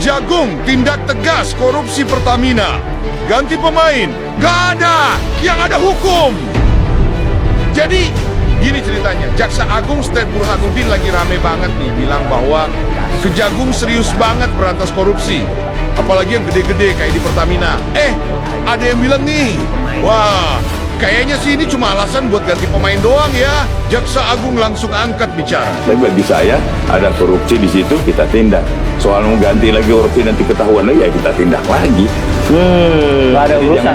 Kejagung tindak tegas korupsi Pertamina. Ganti pemain, gak ada, yang ada hukum. Jadi gini ceritanya, Jaksa Agung State Burhanuddin lagi rame banget nih bilang bahwa Kejagung serius banget berantas korupsi, apalagi yang gede-gede kayak di Pertamina. Ada yang bilang nih, wah kayaknya sih ini cuma alasan buat ganti pemain doang ya. Jaksa Agung langsung angkat bicara. Tapi bagi saya ada korupsi di situ kita tindak. Soal mau ganti lagi korupsi nanti ketahuan lagi ya kita tindak lagi. Nggak ada urusan.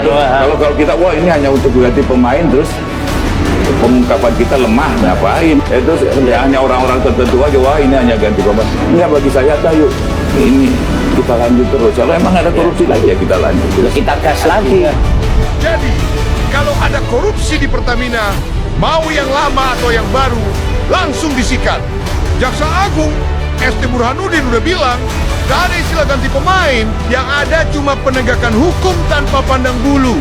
Kalau kita wah ini hanya untuk ganti pemain terus pengungkapan kita lemah ngapain? Terus hanya orang-orang tertentu aja wah ini hanya ganti pemain. Enggak, bagi saya ayo ini kita lanjut terus. Kalau emang ada korupsi lagi ya kita lanjut. Kita gas lagi. Jadi kalau ada korupsi di Pertamina, mau yang lama atau yang baru, langsung disikat. Jaksa Agung ST Burhanuddin udah bilang, gak ada istilah ganti pemain, yang ada cuma penegakan hukum tanpa pandang bulu.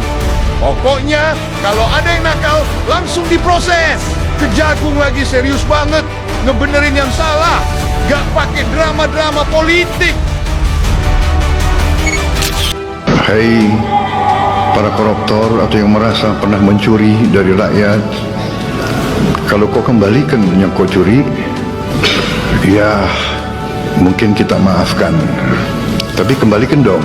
Pokoknya, kalau ada yang nakal, langsung diproses. Kejagung lagi serius banget, ngebenerin yang salah, gak pakai drama-drama politik. Hai para koruptor atau yang merasa pernah mencuri dari rakyat, kalau kau kembalikan yang kau curi, ya mungkin kita maafkan, tapi kembalikan dong.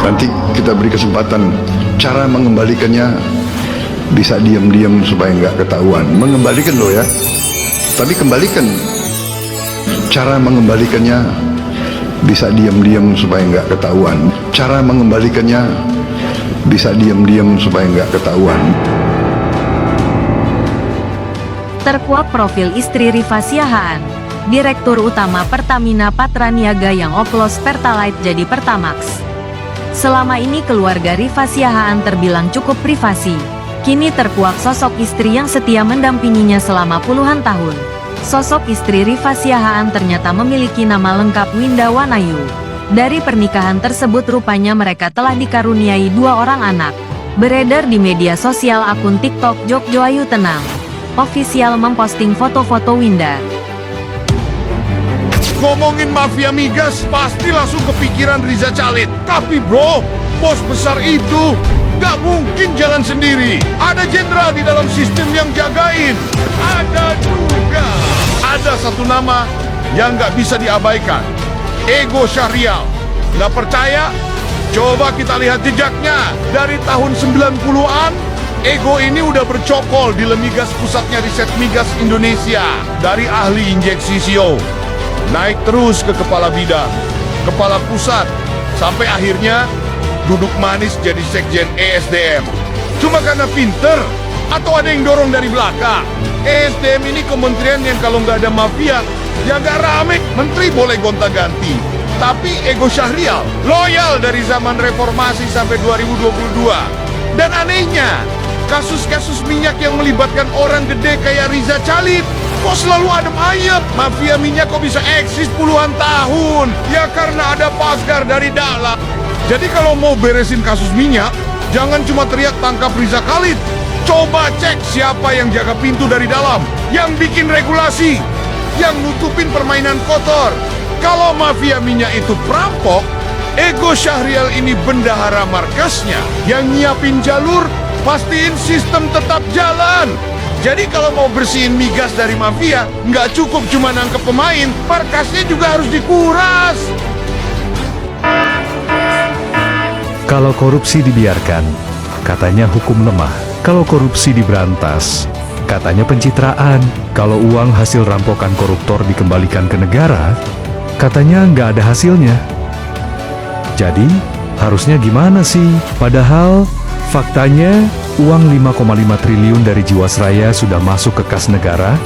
Nanti kita beri kesempatan cara mengembalikannya, bisa diam-diam supaya nggak ketahuan. Mengembalikan loh ya, tapi kembalikan. Cara mengembalikannya bisa diam-diam supaya nggak ketahuan. Cara mengembalikannya bisa diam-diam supaya nggak ketahuan. Terkuak profil istri Rifa Siahaan, Direktur Utama Pertamina Patraniaga yang oplos Pertalite jadi Pertamax. Selama ini keluarga Rifa Siahaan terbilang cukup privasi. Kini terkuak sosok istri yang setia mendampinginya selama puluhan tahun. Sosok istri Rifa Siahaan ternyata memiliki nama lengkap Winda Wanayu. Dari pernikahan tersebut rupanya mereka telah dikaruniai 2 orang anak. Beredar di media sosial akun TikTok Jogjo Ayu Tenang official memposting foto-foto Winda. Ngomongin mafia migas, pasti langsung kepikiran Riza Khalid. Tapi bro, bos besar itu gak mungkin jalan sendiri. Ada jenderal di dalam sistem yang jagain. Ada satu nama yang gak bisa diabaikan, Ego Syahrial. Gak percaya? Coba kita lihat jejaknya. Dari tahun 90-an, Ego ini udah bercokol di Lemigas, pusatnya riset migas Indonesia. Dari ahli injeksi CO, naik terus ke kepala bidang, kepala pusat, sampai akhirnya duduk manis jadi sekjen ESDM. Cuma karena pinter atau ada yang dorong dari belakang? ESDM ini kementerian yang kalau nggak ada mafia, ya nggak rame. Menteri boleh gonta-ganti. Tapi Ego Syahrial loyal dari zaman reformasi sampai 2022. Dan anehnya, kasus-kasus minyak yang melibatkan orang gede kayak Riza Khalid kok selalu adem ayem. Mafia minyak kok bisa eksis puluhan tahun? Ya karena ada pagar dari dalam. Jadi kalau mau beresin kasus minyak, jangan cuma teriak tangkap Riza Khalid. Coba cek siapa yang jaga pintu dari dalam, yang bikin regulasi, yang nutupin permainan kotor. Kalau mafia minyak itu perampok, Ego Syahrial ini bendahara markasnya, yang nyiapin jalur, pastiin sistem tetap jalan. Jadi kalau mau bersihin migas dari mafia, nggak cukup cuma nangkep pemain, markasnya juga harus dikuras. Kalau korupsi dibiarkan, katanya hukum lemah. Kalau korupsi diberantas, katanya pencitraan. Kalau uang hasil rampokan koruptor dikembalikan ke negara, katanya nggak ada hasilnya. Jadi, harusnya gimana sih? Padahal, faktanya, uang 5,5 triliun dari Jiwasraya sudah masuk ke kas negara,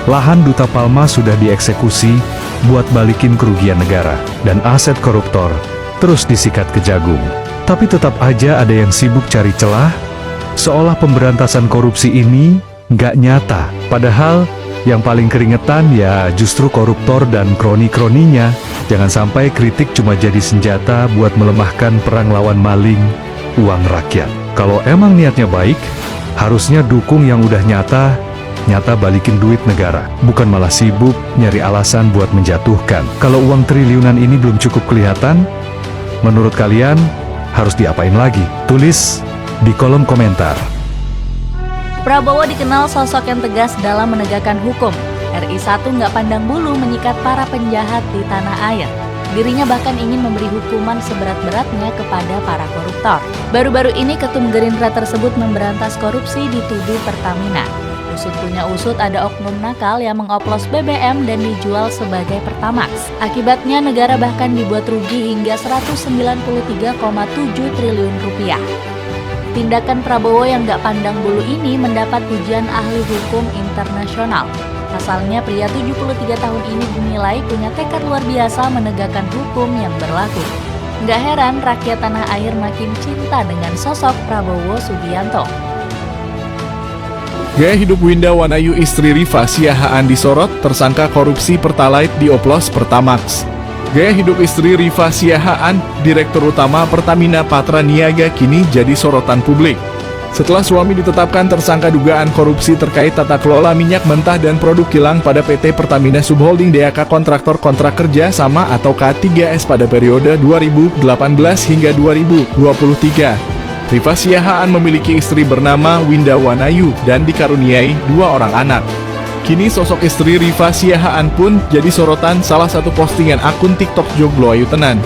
lahan Duta Palma sudah dieksekusi buat balikin kerugian negara, dan aset koruptor terus disikat Kejagung. Tapi tetap aja ada yang sibuk cari celah, seolah pemberantasan korupsi ini nggak nyata. Padahal, yang paling keringetan ya justru koruptor dan kroni-kroninya. Jangan sampai kritik cuma jadi senjata buat melemahkan perang lawan maling uang rakyat. Kalau emang niatnya baik, harusnya dukung yang udah nyata, nyata balikin duit negara, bukan malah sibuk nyari alasan buat menjatuhkan. Kalau uang triliunan ini belum cukup kelihatan, menurut kalian harus diapain lagi? Tulis di kolom komentar. Prabowo dikenal sosok yang tegas dalam menegakkan hukum. RI 1 nggak pandang bulu menyikat para penjahat di tanah air. Dirinya bahkan ingin memberi hukuman seberat-beratnya kepada para koruptor. Baru-baru ini Ketum Gerindra tersebut memberantas korupsi dituduh Pertamina. Usut punya usut ada oknum nakal yang mengoplos BBM dan dijual sebagai Pertamax. Akibatnya negara bahkan dibuat rugi hingga 193,7 triliun rupiah. Tindakan Prabowo yang gak pandang bulu ini mendapat pujian ahli hukum internasional. Pasalnya pria 73 tahun ini dinilai punya tekad luar biasa menegakkan hukum yang berlaku. Gak heran rakyat tanah air makin cinta dengan sosok Prabowo Subianto. Gaya hidup Winda Wanayu istri Rifa Siahaan disorot, tersangka korupsi Pertalite dioplos Pertamax. Gaya hidup istri Rifa Siahaan, Direktur Utama Pertamina Patra Niaga kini jadi sorotan publik. Setelah suami ditetapkan tersangka dugaan korupsi terkait tata kelola minyak mentah dan produk kilang pada PT Pertamina Subholding DAK Kontraktor Kontrak Kerja Sama atau K3S pada periode 2018 hingga 2023. Rifa Siahaan memiliki istri bernama Winda Wanayu dan dikaruniai 2 orang anak. Kini sosok istri Rifa Siahaan pun jadi sorotan salah satu postingan akun TikTok Joglo Ayu Tenan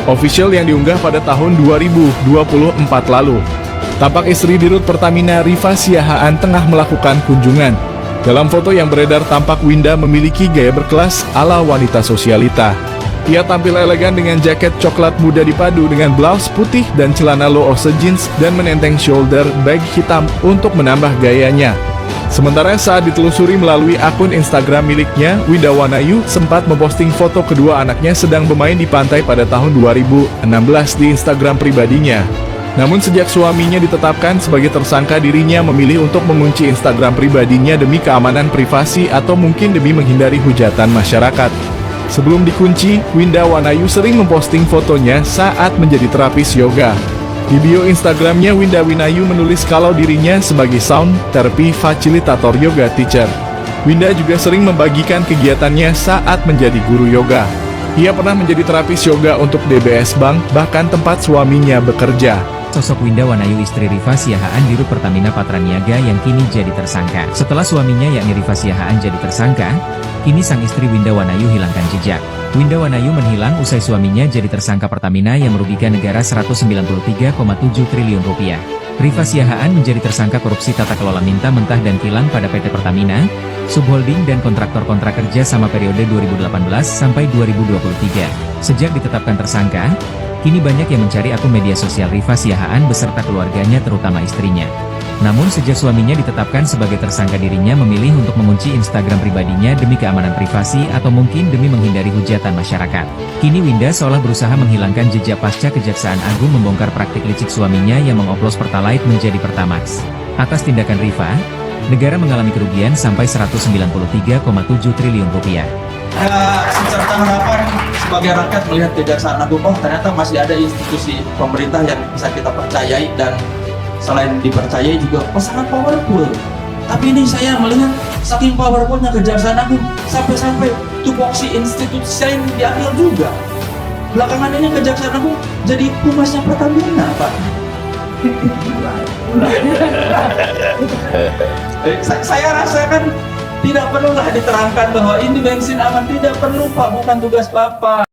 official yang diunggah pada tahun 2024 lalu. Tampak istri Dirut Pertamina Rifa Siahaan tengah melakukan kunjungan. Dalam foto yang beredar tampak Winda memiliki gaya berkelas ala wanita sosialita. Ia tampil elegan dengan jaket coklat muda dipadu dengan blouse putih dan celana low-ose jeans dan menenteng shoulder bag hitam untuk menambah gayanya. Sementara saat ditelusuri melalui akun Instagram miliknya, Winda Wanayu sempat memposting foto kedua anaknya sedang bermain di pantai pada tahun 2016 di Instagram pribadinya. Namun sejak suaminya ditetapkan sebagai tersangka, dirinya memilih untuk mengunci Instagram pribadinya demi keamanan privasi atau mungkin demi menghindari hujatan masyarakat. Sebelum dikunci, Winda Wanayu sering memposting fotonya saat menjadi terapis yoga. Di bio Instagramnya, Winda Wanayu menulis kalau dirinya sebagai sound therapy facilitator yoga teacher. Winda juga sering membagikan kegiatannya saat menjadi guru yoga. Ia pernah menjadi terapis yoga untuk DBS Bank, bahkan tempat suaminya bekerja. Sosok Winda Wanayu istri Rifa Siahaan Dirut Pertamina Patra Niaga yang kini jadi tersangka. Setelah suaminya yakni Rifa Siahaan jadi tersangka, kini sang istri Winda Wanayu hilangkan jejak. Winda Wanayu menghilang usai suaminya jadi tersangka Pertamina yang merugikan negara 193,7 triliun rupiah. Rifa Siahaan menjadi tersangka korupsi tata kelola minta mentah dan kilang pada PT Pertamina, Subholding dan kontraktor kontrak kerja sama periode 2018 sampai 2023. Sejak ditetapkan tersangka, kini banyak yang mencari akun media sosial Rifa Siahaan beserta keluarganya terutama istrinya. Namun sejak suaminya ditetapkan sebagai tersangka, dirinya memilih untuk mengunci Instagram pribadinya demi keamanan privasi atau mungkin demi menghindari hujatan masyarakat. Kini Winda seolah berusaha menghilangkan jejak pasca Kejaksaan Agung membongkar praktik licik suaminya yang mengoplos Pertalite menjadi Pertamax. Atas tindakan Rifa, negara mengalami kerugian sampai 193,7 triliun rupiah. Secerca harapan sebagai rakyat melihat Kejaksaan Agung, oh ternyata masih ada institusi pemerintah yang bisa kita percayai dan selain dipercayai juga sangat powerful. Tapi ini saya melihat saking powerfulnya Kejaksaan Agung sampai-sampai tupoksi institusi saya diambil juga. Belakangan ini Kejaksaan Agung jadi humasnya Pertamina, Pak. Saya rasakan tidak perlulah diterangkan bahwa ini bensin aman, tidak perlu Pak, bukan tugas Bapak.